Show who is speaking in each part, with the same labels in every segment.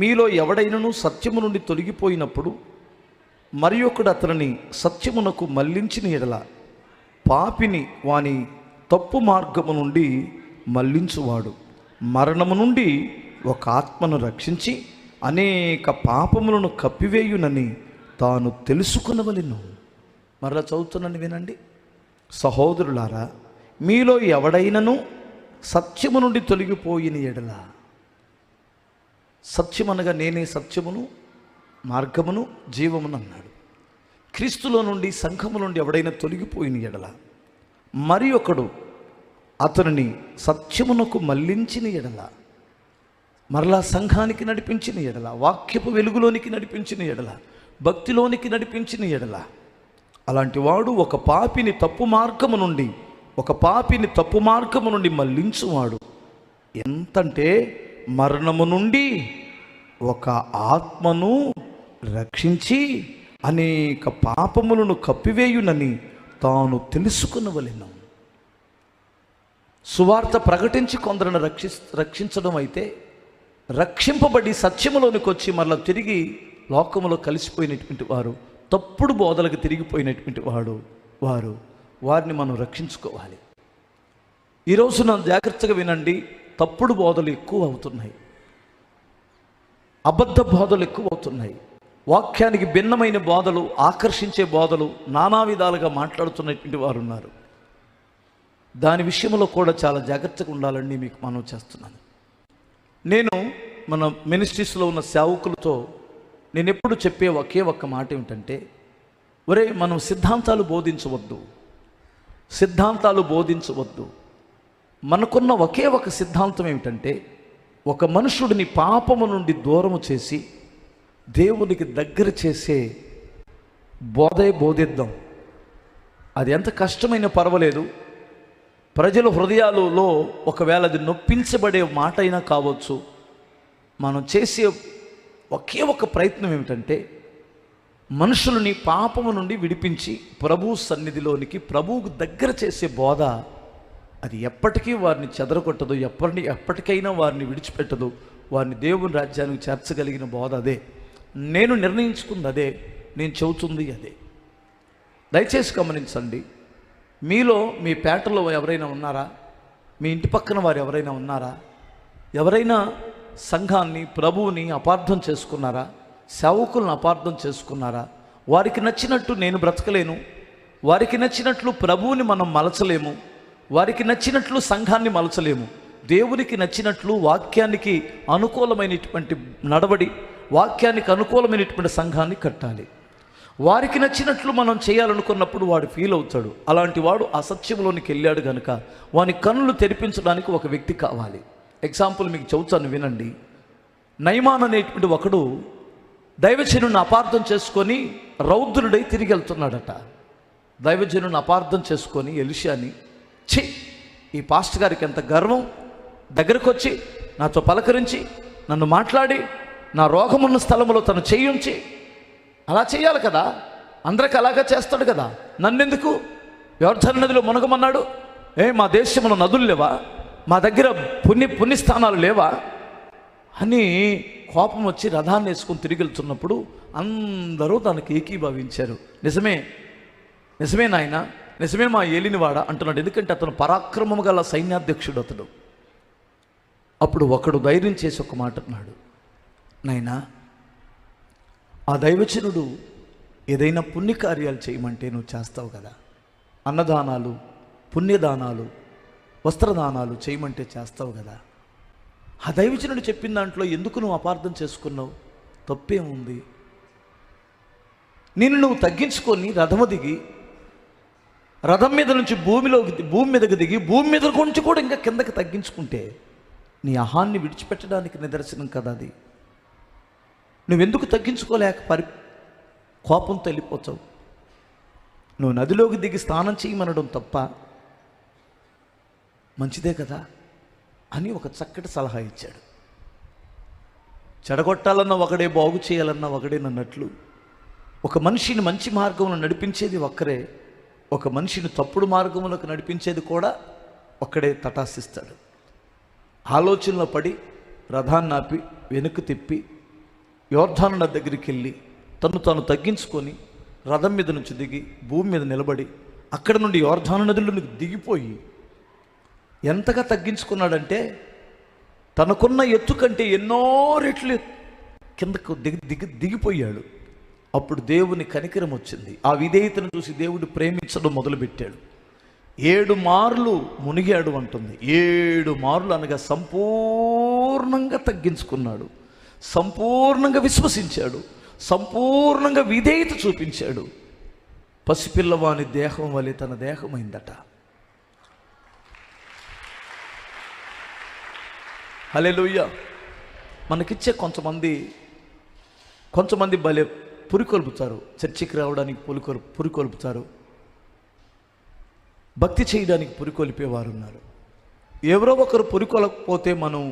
Speaker 1: మీలో ఎవడైనను సత్యము నుండి తొలగిపోయినప్పుడు మరి ఒకడు అతనిని సత్యమునకు మళ్లించిన ఎడల పాపిని వాని తప్పు మార్గము నుండి మళ్లించువాడు మరణము నుండి ఒక ఆత్మను రక్షించి అనేక పాపములను కప్పివేయునని తాను తెలుసుకునవలెను. మరలా చదువుతున్నాను వినండి. సహోదరులారా, మీలో ఎవడైనను సత్యము నుండి తొలగిపోయిన ఎడల, సత్యం అనగా నేనే సత్యమును మార్గమును జీవమును అన్నాడు. క్రీస్తులో నుండి సంఘము నుండి ఎవడైనా తొలగిపోయిన ఎడల మరి ఒకడు అతనిని సత్యమునకు మళ్లించిన ఎడల, మరలా సంఘానికి నడిపించిన ఎడల, వాక్యపు వెలుగులోనికి నడిపించిన ఎడల, భక్తిలోనికి నడిపించిన ఎడల, అలాంటి వాడు ఒక పాపిని తప్పు మార్గము నుండి మళ్లించువాడు. ఎంతంటే మరణము నుండి ఒక ఆత్మను రక్షించి అనేక పాపములను కప్పివేయునని తాను తెలుసుకునవలెను. సువార్త ప్రకటించి కొందరిని రక్షించడం అయితే, రక్షింపబడి సత్యములోనికి వచ్చి మరలా తిరిగి లోకములో కలిసిపోయినటువంటి వారు, తప్పుడు బోధలకు తిరిగిపోయినటువంటి వారిని మనం రక్షించుకోవాలి. ఈరోజున జాగ్రత్తగా వినండి. తప్పుడు బోధలు ఎక్కువ అవుతున్నాయి, అబద్ధ బోధలు ఎక్కువ అవుతున్నాయి, వాక్యానికి భిన్నమైన బోధలు, ఆకర్షించే బోధలు, నానా విధాలుగా మాట్లాడుతున్నటువంటి వారు ఉన్నారు. దాని విషయంలో కూడా చాలా జాగ్రత్తగా ఉండాలని మీకు మనం చేస్తున్నాను. నేను మన మినిస్ట్రీస్లో ఉన్న సేవకులతో నేను ఎప్పుడు చెప్పే ఒకే ఒక్క మాట ఏమిటంటే, మనం సిద్ధాంతాలు బోధించవద్దు. మనకున్న ఒకే ఒక సిద్ధాంతం ఏమిటంటే, ఒక మనుషుడిని పాపము నుండి దూరము చేసి దేవునికి దగ్గర చేసే బోధిద్దాం. అది ఎంత కష్టమైనా పర్వాలేదు. ప్రజల హృదయాలలో ఒకవేళ అది నొప్పించబడే మాట అయినా కావచ్చు. మనం చేసే ఒకే ఒక ప్రయత్నం ఏమిటంటే, మనుషులని పాపము నుండి విడిపించి ప్రభు సన్నిధిలోనికి, ప్రభువుకు దగ్గర చేసే బోధ. అది ఎప్పటికీ వారిని చెదరగొట్టదు, ఎప్పటికైనా వారిని విడిచిపెట్టదు. వారిని దేవుని రాజ్యానికి చేర్చగలిగిన బోధ అదే. నేను నిర్ణయించుకుంది అదే, నేను చెబుతుంది అదే. దయచేసి గమనించండి. మీలో మీ పేటలో ఎవరైనా ఉన్నారా? మీ ఇంటి పక్కన వారు ఎవరైనా ఉన్నారా? ఎవరైనా సంఘాన్ని, ప్రభువుని అపార్థం చేసుకున్నారా? సేవకులను అపార్థం చేసుకున్నారా? వారికి నచ్చినట్టు నేను బ్రతకలేను, వారికి నచ్చినట్లు ప్రభువుని మనం మలచలేము, వారికి నచ్చినట్లు సంఘాన్ని మలచలేము. దేవునికి నచ్చినట్లు, వాక్యానికి అనుకూలమైనటువంటి నడవడి, వాక్యానికి అనుకూలమైనటువంటి సంఘాన్ని కట్టాలి. వారికి నచ్చినట్లు మనం చేయాలనుకున్నప్పుడు వాడు ఫీల్ అవుతాడు. అలాంటి వాడు అసత్యంలోనికి వెళ్ళాడు కనుక వాని కన్నులు తెరిపించడానికి ఒక వ్యక్తి కావాలి. ఎగ్జాంపుల్ మీకు చెబుతాను వినండి. నయమాన్ అనేటువంటి ఒకడు దైవజనుని అపార్థం చేసుకొని రౌద్రుడై తిరిగి వెళ్తున్నాడట. దైవజనుని అపార్థం చేసుకొని ఎలీషాని, ఈ పాస్టర్ గారికి ఎంత గర్వం, దగ్గరకు వచ్చి నాతో పలకరించి నన్ను మాట్లాడి నా రోగమున్న స్థలంలో తను చేయించి, అలా చేయాలి కదా, అందరికి అలాగా చేస్తాడు కదా, నన్నెందుకు యోర్దాను నదిలో మునగమన్నాడు? మా దేశంలో నదులు లేవా? మా దగ్గర పుణ్యస్థానాలు లేవా అని కోపం వచ్చి రథాన్ని వేసుకొని తిరిగి వెళ్తున్నప్పుడు అందరూ తనకి ఏకీభవించారు. నిజమే నాయన, నిజమే మా ఏలినవాడ అంటున్నాడు. ఎందుకంటే అతను పరాక్రమము గల సైన్యాధ్యక్షుడు అతడు. అప్పుడు ఒకడు ధైర్యం చేసి ఒక మాట అన్నాడు, నాయనా, ఆ దైవజనుడు ఏదైనా పుణ్యకార్యాలు చేయమంటే నువ్వు చేస్తావు కదా, అన్నదానాలు, పుణ్యదానాలు, వస్త్రదానాలు చేయమంటే చేస్తావు కదా. ఆ దైవజనుడు చెప్పిన దాంట్లో ఎందుకు నువ్వు అపార్థం చేసుకున్నావు? తప్పేముంది? నువ్వు తగ్గించుకొని రథము దిగి, రథం మీద నుంచి భూమి మీదకి దిగి, భూమి మీద కొంచెం కూడా ఇంకా కిందకి తగ్గించుకుంటే నీ అహాన్ని విడిచిపెట్టడానికి నిదర్శనం కదా అది. నువ్వెందుకు తగ్గించుకోలేక కోపంతో వెళ్ళిపోతావు? నువ్వు నదిలోకి దిగి స్నానం చేయమనడం తప్ప, మంచిదే కదా అని ఒక చక్కటి సలహా ఇచ్చాడు. చెడగొట్టాలన్నా ఒకడే, బాగు చేయాలన్నా ఒకడే అన్నట్లు ఒక మనిషిని మంచి మార్గంలో నడిపించేది ఒక్కరే, ఒక మనిషిని తప్పుడు మార్గంలోకి నడిపించేది కూడా ఒక్కడే తటాసిస్తాడు. ఆలోచనలో పడి రథాన్ని ఆపి వెనుక తిప్పి యోర్దాను నది దగ్గరికి వెళ్ళి తను తాను తగ్గించుకొని రథం మీద నుంచి దిగి భూమి మీద నిలబడి అక్కడ నుండి యోర్దాను నదిలోనికి దిగిపోయి ఎంతగా తగ్గించుకున్నాడంటే తనకున్న ఎత్తు కంటే ఎన్నో రెట్లు కిందకు దిగిపోయాడు. అప్పుడు దేవుని కనికరం వచ్చింది. ఆ విధేయతను చూసి దేవుడు ప్రేమించడం మొదలుపెట్టాడు. 7 మార్లు మునిగాడు అంటుంది. 7 మార్లు అనగా సంపూర్ణంగా తగ్గించుకున్నాడు, సంపూర్ణంగా విశ్వసించాడు, సంపూర్ణంగా విధేయత చూపించాడు. పసిపిల్లవాని దేహం వలె తన దేహమైందట. హల్లెలూయా. మనకిచ్చే కొంతమంది భలే పురికొల్పుతారు. చర్చికి రావడానికి పురికొల్పుతారు, భక్తి చేయడానికి పురికొల్పేవారు ఉన్నారు. ఎవరో ఒకరు పురికొలకపోతే మనం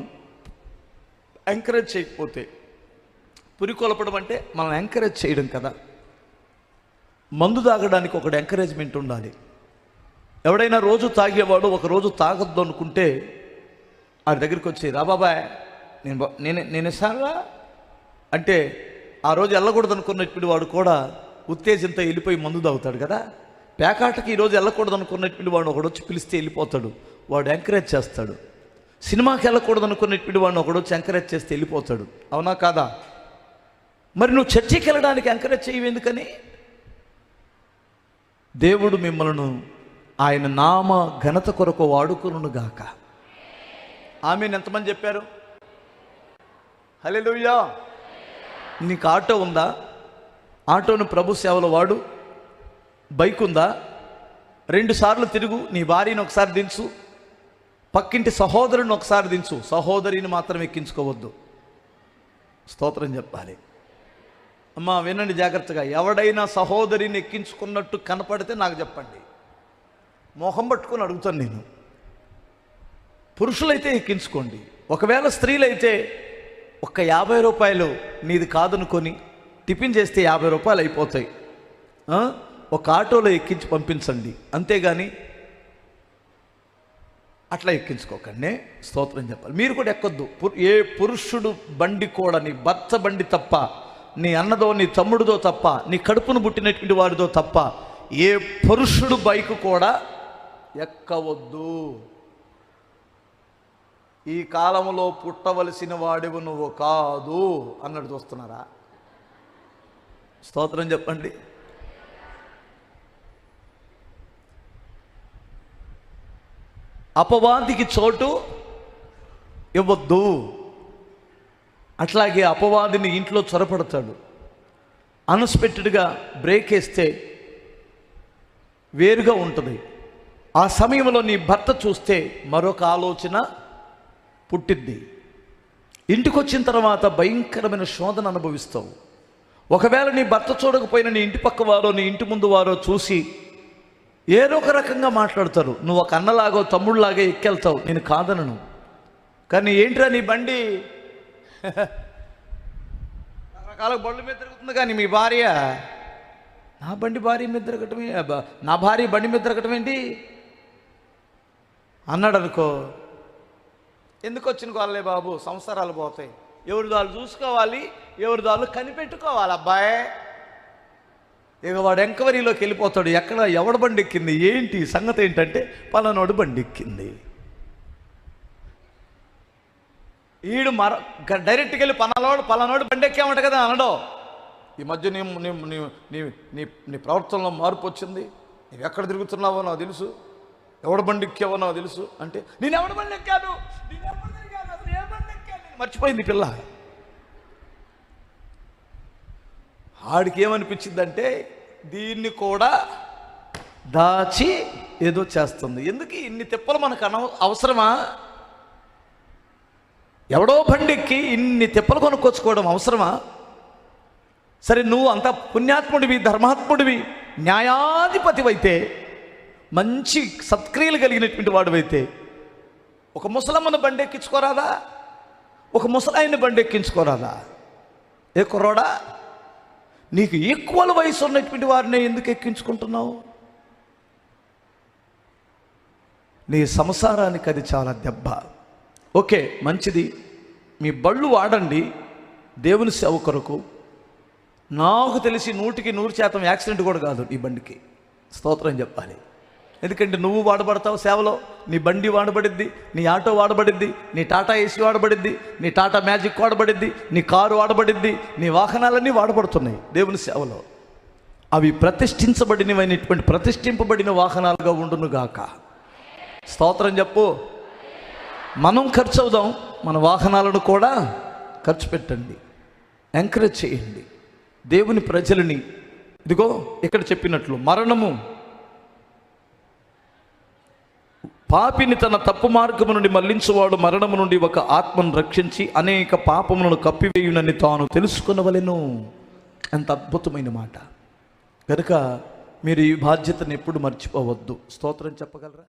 Speaker 1: ఎంకరేజ్ చేయకపోతే, పురికొల్పడం అంటే మనం ఎంకరేజ్ చేయడం కదా. మందు తాగడానికి ఒకటి ఎంకరేజ్మెంట్ ఉండాలి. ఎవడైనా రోజు తాగేవాడు ఒక రోజు తాగొద్దు అనుకుంటే ఆ దగ్గరికి వచ్చి, రా బాబాయ్ నేను ఇస్తానురా అంటే ఆ రోజు వెళ్ళకూడదు అనుకున్నటువంటి వాడు కూడా ఉత్తేజంతో వెళ్ళిపోయి మందు తాగుతాడు కదా. పేకాటకి ఈరోజు వెళ్ళకూడదు అనుకున్నటువంటి వాడు ఒకడు వచ్చి పిలిస్తే వెళ్ళిపోతాడు, వాడు ఎంకరేజ్ చేస్తాడు. సినిమాకి వెళ్ళకూడదు అనుకున్నటువంటి వాడిని ఒకడు వచ్చి ఎంకరేజ్ చేస్తే వెళ్ళిపోతాడు. అవునా కాదా? మరి నువ్వు చర్చికి వెళ్ళడానికి ఎంకరేజ్ చేయవు ఎందుకని? దేవుడు మిమ్మల్ని ఆయన నామ ఘనత కొరకు వాడుకొనును గాక. ఆమేన్. ఎంతమంది చెప్పారు? హల్లెలూయా. నీకు ఆటో ఉందా? ఆటోను ప్రభు సేవలో వాడు. బైక్ ఉందా? 2 సార్లు తిరుగు. నీ భార్యను ఒకసారి దించు, పక్కింటి సహోదరుని ఒకసారి దించు. సహోదరిని మాత్రం ఎక్కించుకోవద్దు. స్తోత్రం చెప్పాలి. అమ్మా వినండి జాగ్రత్తగా. ఎవడైనా సహోదరిని ఎక్కించుకున్నట్టు కనపడితే నాకు చెప్పండి, మొహం పట్టుకొని అడుగుతాను నేను. పురుషులైతే ఎక్కించుకోండి. ఒకవేళ స్త్రీలైతే ఒక్క 50 రూపాయలు నీది కాదనుకొని టిఫిన్ చేస్తే 50 రూపాయలు అయిపోతాయి. ఒక ఆటోలో ఎక్కించి పంపించండి, అంతేగాని అట్లా ఎక్కించుకోకండి. స్తోత్రం చెప్పాలి. మీరు కూడా ఎక్కొద్దు. ఏ పురుషుడు బండి కూడా, నీ భర్త బండి తప్ప, నీ అన్నదో నీ తమ్ముడిదో తప్ప, నీ కడుపును పుట్టినటువంటి వాడిదో తప్ప ఏ పురుషుడు బైకు కూడా ఎక్కవద్దు. ఈ కాలంలో పుట్టవలసిన వాడివు నువ్వు కాదు అన్నట్టు చూస్తున్నారా? స్తోత్రం చెప్పండి. అపవాదికి చోటు ఇవ్వద్దు. అట్లాగే అపవాదిని ఇంట్లో చొరపడతాడు. అన్ఎక్స్పెక్టెడ్గా బ్రేక్ వేస్తే వేరుగా ఉంటుంది. ఆ సమయంలో నీ భర్త చూస్తే మరొక ఆలోచన పుట్టిద్ది. ఇంటికి వచ్చిన తర్వాత భయంకరమైన శోధన అనుభవిస్తావు. ఒకవేళ నీ భర్త చూడకపోయినా నీ ఇంటి పక్క వారో నీ ఇంటి ముందు వారో చూసి ఏదో ఒక రకంగా మాట్లాడతారు. నువ్వు ఒక అన్నలాగో తమ్ముళ్ళలాగే ఎక్కెళ్తావు, నేను కాదనను. కానీ ఏంట్రా నీ బండి రకరకాల బండ్ల మీద తిరుగుతుంది, కానీ మీ భార్య నా భార్య మీద తిరగటమే, నా భార్య బండి మీద తిరగటం ఏంటి అన్నాడు అనుకో. ఎందుకు వచ్చిన వాళ్ళే బాబు, సంసారాలు పోతాయి. ఎవరి దాళ్ళు చూసుకోవాలి, ఎవరి దాళ్ళు కనిపెట్టుకోవాలి. అబ్బాయి ఇక వాడు ఎంక్వైరీలోకి వెళ్ళిపోతాడు. ఎక్కడ ఎవడ బండి ఎక్కింది, ఏంటి సంగతి ఏంటంటే పలానోడు బండి ఎక్కింది. ఈడు డైరెక్ట్గా వెళ్ళి పలానోడు బండి ఎక్కామంట కదా అనడో. ఈ మధ్య నీ ప్రవర్తనలో మార్పు వచ్చింది, నువ్వు ఎక్కడ తిరుగుతున్నావో నాకు తెలుసు, ఎవడ బండి ఎక్కావో నాకు తెలుసు అంటే, నేను ఎవడ బండి ఎక్కాను, మర్చిపోయింది పిల్ల. ఆడికి ఏమనిపించిందంటే దీన్ని కూడా దాచి ఏదో చేస్తుంది. ఎందుకు ఇన్ని తిప్పలు మనకు అవసరమా? ఎవడో బండికి ఇన్ని తిప్పలు కొనుక్కొచ్చుకోవడం అవసరమా? సరే, నువ్వు అంత పుణ్యాత్ముడివి, ధర్మాత్ముడివి, న్యాయాధిపతివైతే, మంచి సత్క్రియలు కలిగినటువంటి వాడివైతే ఒక ముసలమ్మను బండి ఎక్కించుకోరాదా? ఒక ముసలాయిని బండి ఎక్కించుకోరాదా? ఏ కుర్రోడా, నీకు ఈక్వల్ వయసు ఉన్నటువంటి వారిని ఎందుకు ఎక్కించుకుంటున్నావు? నీ సంసారానికి అది చాలా దెబ్బ. ఓకే, మంచిది, మీ బళ్ళు వాడండి, దేవుని సేవ కొరకు నాకు తెలిసి 100% యాక్సిడెంట్ కూడా కాదు ఈ బండికి. స్తోత్రం చెప్పాలి. ఎందుకంటే నువ్వు వాడబడతావు సేవలో, నీ బండి వాడబడిద్ది, నీ ఆటో వాడబడిద్ది, నీ టాటా ఏసీ వాడబడిద్ది, నీ టాటా మ్యాజిక్ వాడబడిద్ది, నీ కారు వాడబడిద్ది, నీ వాహనాలన్నీ వాడబడుతున్నాయి దేవుని సేవలో. అవి ప్రతిష్ఠించబడినటువంటి ప్రతిష్ఠింపబడిన వాహనాలుగా ఉండునుగాక. స్తోత్రం చెప్పు. మనం ఖర్చు అవుదాం, మన వాహనాలను కూడా ఖర్చు పెట్టండి, ఎంకరేజ్ చేయండి దేవుని ప్రజలని. ఇదిగో ఇక్కడ చెప్పినట్లు మరణము పాపిని తన తప్పు మార్గము నుండి మళ్లించువాడు మరణము నుండి ఒక ఆత్మను రక్షించి అనేక పాపములను కప్పివేయునని తాను తెలుసుకొనవలెను. ఎంత అద్భుతమైన మాట. కనుక మీరు ఈ బాధ్యతను ఎప్పుడు మర్చిపోవద్దు. స్తోత్రం చెప్పగలరా?